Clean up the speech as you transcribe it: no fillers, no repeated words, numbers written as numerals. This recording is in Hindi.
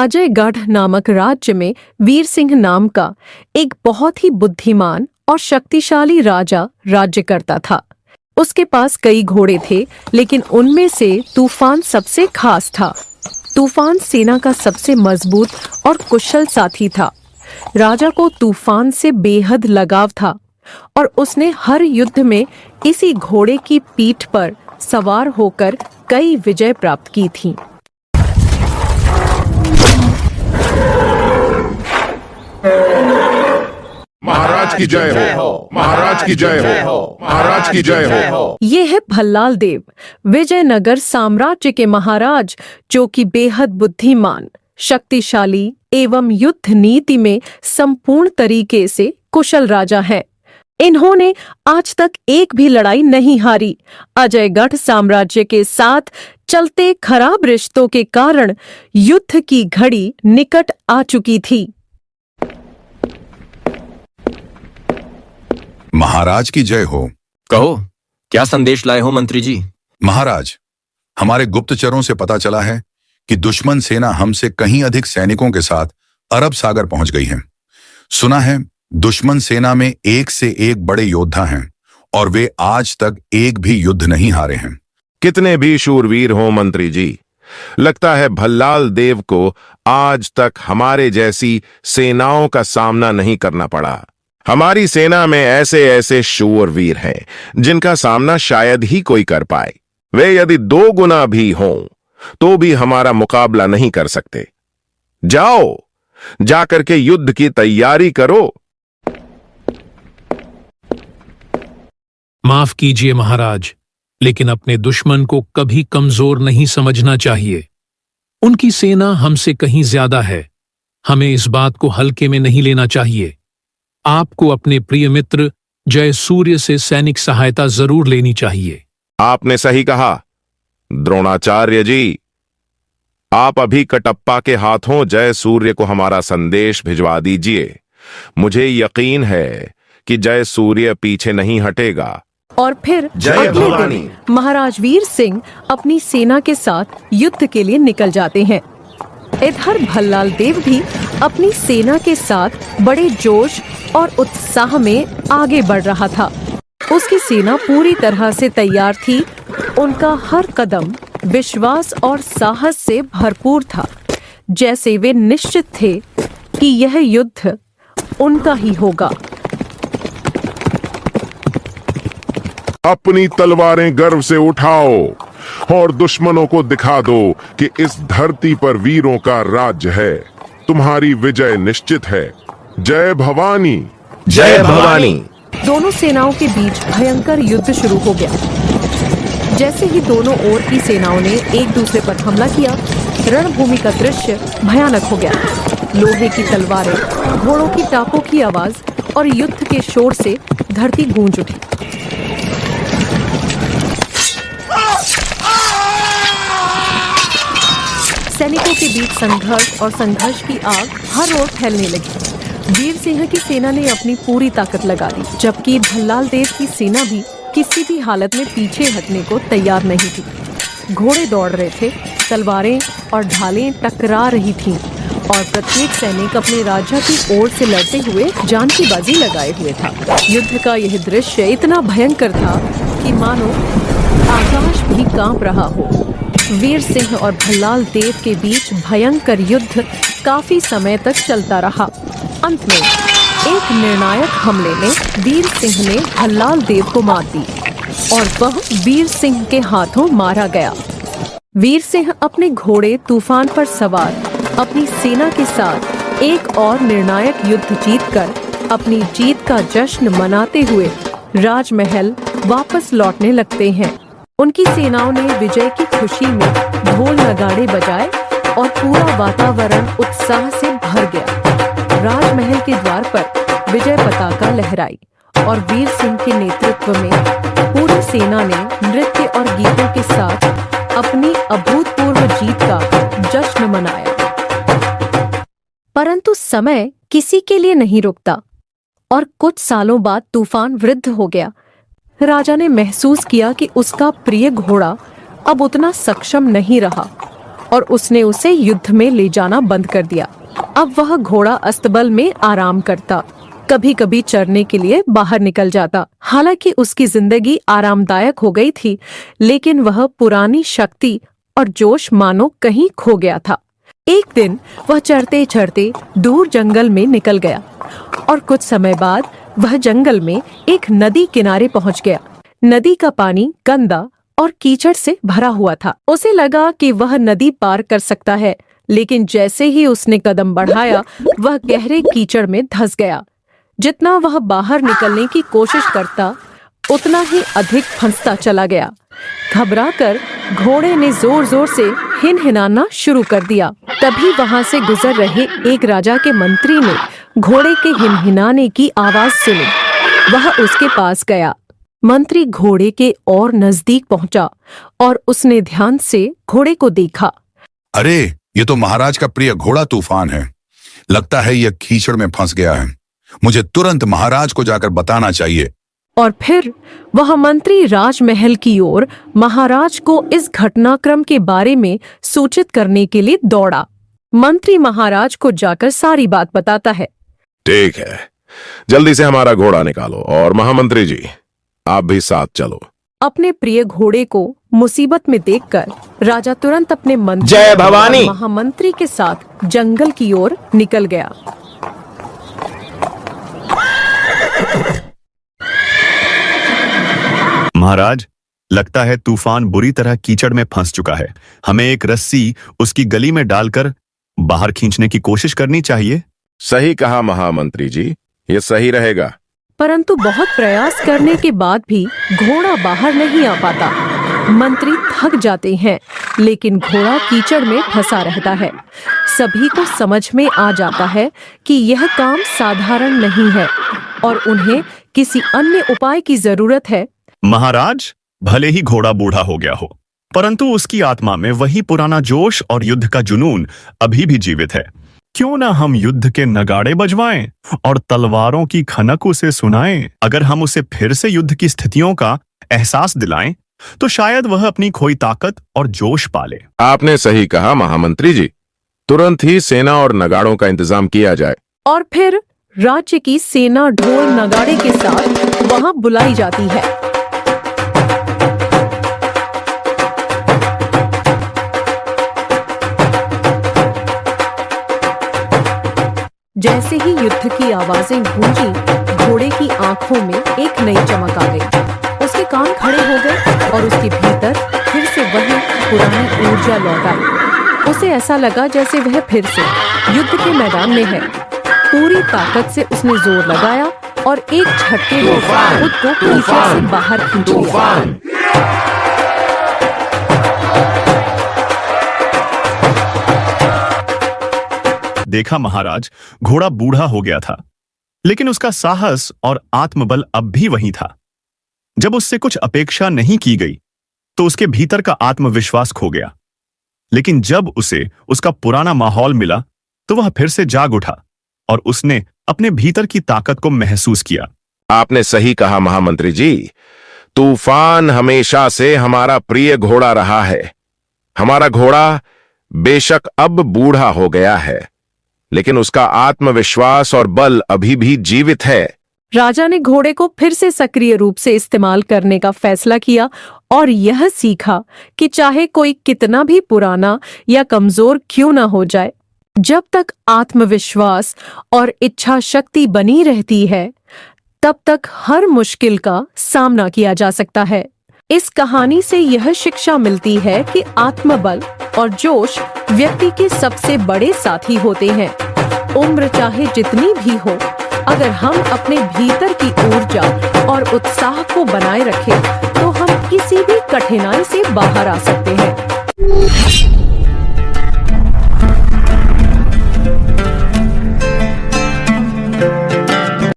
अजयगढ़ नामक राज्य में वीर सिंह नाम का एक बहुत ही बुद्धिमान और शक्तिशाली राजा राज्य करता था। उसके पास कई घोड़े थे, लेकिन उनमें से तूफान सबसे खास था। तूफान सेना का सबसे मजबूत और कुशल साथी था। राजा को तूफान से बेहद लगाव था और उसने हर युद्ध में इसी घोड़े की पीठ पर सवार होकर कई विजय प्राप्त की थी। महाराज की जय हो, महाराज की जय हो, महाराज की जय हो। ये है भल्लाल देव, विजयनगर साम्राज्य के महाराज, जो कि बेहद बुद्धिमान, शक्तिशाली एवं युद्ध नीति में संपूर्ण तरीके से कुशल राजा है। इन्होंने आज तक एक भी लड़ाई नहीं हारी। अजयगढ़ साम्राज्य के साथ चलते खराब रिश्तों के कारण युद्ध की घड़ी निकट आ चुकी थी। महाराज की जय हो। कहो, क्या संदेश लाए हो मंत्री जी? महाराज, हमारे गुप्तचरों से पता चला है कि दुश्मन सेना हमसे कहीं अधिक सैनिकों के साथ अरब सागर पहुंच गई है। सुना है दुश्मन सेना में एक से एक बड़े योद्धा हैं और वे आज तक एक भी युद्ध नहीं हारे हैं। कितने भी शूरवीर हो मंत्री जी, लगता है भल्लाल देव को आज तक हमारे जैसी सेनाओं का सामना नहीं करना पड़ा। हमारी सेना में ऐसे ऐसे शूरवीर हैं जिनका सामना शायद ही कोई कर पाए। वे यदि 2 गुना भी हों तो भी हमारा मुकाबला नहीं कर सकते। जाओ, जाकर के युद्ध की तैयारी करो। माफ कीजिए महाराज, लेकिन अपने दुश्मन को कभी कमजोर नहीं समझना चाहिए। उनकी सेना हमसे कहीं ज्यादा है। हमें इस बात को हल्के में नहीं लेना चाहिए। आपको अपने प्रिय मित्र जय सूर्य से सैनिक सहायता जरूर लेनी चाहिए। आपने सही कहा द्रोणाचार्य जी। आप अभी कटप्पा के हाथों जय सूर्य को हमारा संदेश भिजवा दीजिए। मुझे यकीन है कि जय सूर्य पीछे नहीं हटेगा। और फिर अगले दिन महाराज वीर सिंह अपनी सेना के साथ युद्ध के लिए निकल जाते हैं। इधर भल्लाल देव भी अपनी सेना के साथ बड़े जोश और उत्साह में आगे बढ़ रहा था। उसकी सेना पूरी तरह से तैयार थी। उनका हर कदम विश्वास और साहस से भरपूर था, जैसे वे निश्चित थे कि यह युद्ध उनका ही होगा। अपनी तलवारें गर्व से उठाओ और दुश्मनों को दिखा दो कि इस धरती पर वीरों का राज्य है। तुम्हारी विजय निश्चित है। जय भवानी, जय भवानी। दोनों सेनाओं के बीच भयंकर युद्ध शुरू हो गया। जैसे ही दोनों ओर की सेनाओं ने एक दूसरे पर हमला किया, रणभूमि का दृश्य भयानक हो गया। लोहे की तलवारें, घोड़ों की टापों की आवाज और युद्ध के शोर से धरती गूंज उठी। सैनिकों के बीच संघर्ष और संघर्ष की आग हर ओर फैलने लगी। वीर सिंह की सेना ने अपनी पूरी ताकत लगा दी, जबकि भल्लाल देव की सेना भी किसी भी हालत में पीछे हटने को तैयार नहीं थी। घोड़े दौड़ रहे थे, तलवारें और ढालें टकरा रही थीं और प्रत्येक सैनिक अपने राजा की ओर से लड़ते हुए जान की बाजी लगाए हुए था। युद्ध का यह दृश्य इतना भयंकर था कि मानो आकाश भी कांप रहा हो। वीर सिंह और भल्लाल देव के बीच भयंकर युद्ध काफी समय तक चलता रहा। अंत में एक निर्णायक हमले में वीर सिंह ने भल्लाल देव को मार दी और वह वीर सिंह के हाथों मारा गया। वीर सिंह अपने घोड़े तूफान पर सवार अपनी सेना के साथ एक और निर्णायक युद्ध जीतकर अपनी जीत का जश्न मनाते हुए राजमहल वापस लौटने लगते हैं। उनकी सेनाओं ने विजय की खुशी में ढोल नगाड़े बजाए और पूरा वातावरण उत्साह से भर गया। राजमहल के द्वार पर विजय पताका लहराई और वीर सिंह के नेतृत्व में पूरी सेना ने नृत्य और गीतों के साथ अपनी अभूतपूर्व जीत का जश्न मनाया। परंतु समय किसी के लिए नहीं रुकता और कुछ सालों बाद तूफान वृद्ध हो गया। राजा ने महसूस किया कि उसका प्रिय घोड़ा अब उतना सक्षम नहीं रहा और उसने उसे युद्ध में ले जाना बंद कर दिया। अब वह घोड़ा अस्तबल में आराम करता, कभी कभी चरने के लिए बाहर निकल जाता। हालांकि उसकी जिंदगी आरामदायक हो गई थी, लेकिन वह पुरानी शक्ति और जोश मानो कहीं खो गया था। एक दिन वह चरते चरते दूर जंगल में निकल गया और कुछ समय बाद वह जंगल में एक नदी किनारे पहुंच गया। नदी का पानी गंदा और कीचड़ से भरा हुआ था। उसे लगा कि वह नदी पार कर सकता है, लेकिन जैसे ही उसने कदम बढ़ाया वह गहरे कीचड़ में धंस गया। जितना वह बाहर निकलने की कोशिश करता, उतना ही अधिक फंसता चला गया। घबराकर घोड़े ने जोर जोर से हिनहिनाना शुरू कर दिया। तभी वहां से गुजर रहे एक राजा के मंत्री ने घोड़े के हिनहिनाने की आवाज सुनी। वह उसके पास गया। मंत्री घोड़े के और नजदीक पहुंचा और उसने ध्यान से घोड़े को देखा। अरे, ये तो महाराज का प्रिय घोड़ा तूफान है। लगता है यह कीचड़ में फंस गया है। मुझे तुरंत महाराज को जाकर बताना चाहिए। और फिर वह मंत्री राजमहल की ओर महाराज को इस घटनाक्रम के बारे में सूचित करने के लिए दौड़ा। मंत्री महाराज को जाकर सारी बात बताता है। ठीक है, जल्दी से हमारा घोड़ा निकालो और महामंत्री जी आप भी साथ चलो। अपने प्रिय घोड़े को मुसीबत में देखकर राजा तुरंत अपने मंत्री जय भवानी! और महामंत्री के साथ जंगल की ओर निकल गया। महाराज, लगता है तूफान बुरी तरह कीचड़ में फंस चुका है। हमें एक रस्सी उसकी गली में डालकर बाहर खींचने की कोशिश करनी चाहिए। सही कहा महामंत्री जी, ये सही रहेगा। परंतु बहुत प्रयास करने के बाद भी घोड़ा बाहर नहीं आ पाता। मंत्री थक जाते हैं, लेकिन घोड़ा कीचड़ में फंसा रहता है। सभी को समझ में आ जाता है कि यह काम साधारण नहीं है और उन्हें किसी अन्य उपाय की जरूरत है। महाराज, भले ही घोड़ा बूढ़ा हो गया हो, परंतु उसकी आत्मा में वही पुराना जोश और युद्ध का जुनून अभी भी जीवित है। क्यों ना हम युद्ध के नगाड़े बजवाएं और तलवारों की खनक उसे सुनाएं। अगर हम उसे फिर से युद्ध की स्थितियों का एहसास दिलाएं, तो शायद वह अपनी खोई ताकत और जोश पाले। आपने सही कहा महामंत्री जी, तुरंत ही सेना और नगाड़ों का इंतजाम किया जाए। और फिर राज्य की सेना ढोल नगाड़े के साथ वहां बुलाई जाती है। जैसे ही युद्ध की आवाजें गूंजी, घोड़े की आंखों में एक नई चमक आ गई। उसके कान खड़े हो गए और उसके भीतर फिर से वही पुरानी ऊर्जा लौट आई। उसे ऐसा लगा जैसे वह फिर से युद्ध के मैदान में है। पूरी ताकत से उसने जोर लगाया और एक झटके में खुद को कीचड़ से बाहर खींच लिया। देखा महाराज, घोड़ा बूढ़ा हो गया था, लेकिन उसका साहस और आत्मबल अब भी वही था। जब उससे कुछ अपेक्षा नहीं की गई, तो उसके भीतर का आत्मविश्वास खो गया। लेकिन जब उसे उसका पुराना माहौल मिला, तो वह फिर से जाग उठा और उसने अपने भीतर की ताकत को महसूस किया। आपने सही कहा महामंत्री जी, तूफान हमेशा से हमारा प्रिय घोड़ा रहा है। हमारा घोड़ा बेशक अब बूढ़ा हो गया है, लेकिन उसका आत्मविश्वास और बल अभी भी जीवित है। राजा ने घोड़े को फिर से सक्रिय रूप से इस्तेमाल करने का फैसला किया और यह सीखा कि चाहे कोई कितना भी पुराना या कमजोर क्यों न हो जाए, जब तक आत्मविश्वास और इच्छा शक्ति बनी रहती है, तब तक हर मुश्किल का सामना किया जा सकता है। इस कहानी से यह शिक्षा मिलती है कि आत्मबल और जोश व्यक्ति के सबसे बड़े साथी होते हैं। उम्र चाहे जितनी भी हो, अगर हम अपने भीतर की ऊर्जा और उत्साह को बनाए रखें, तो हम किसी भी कठिनाई से बाहर आ सकते हैं।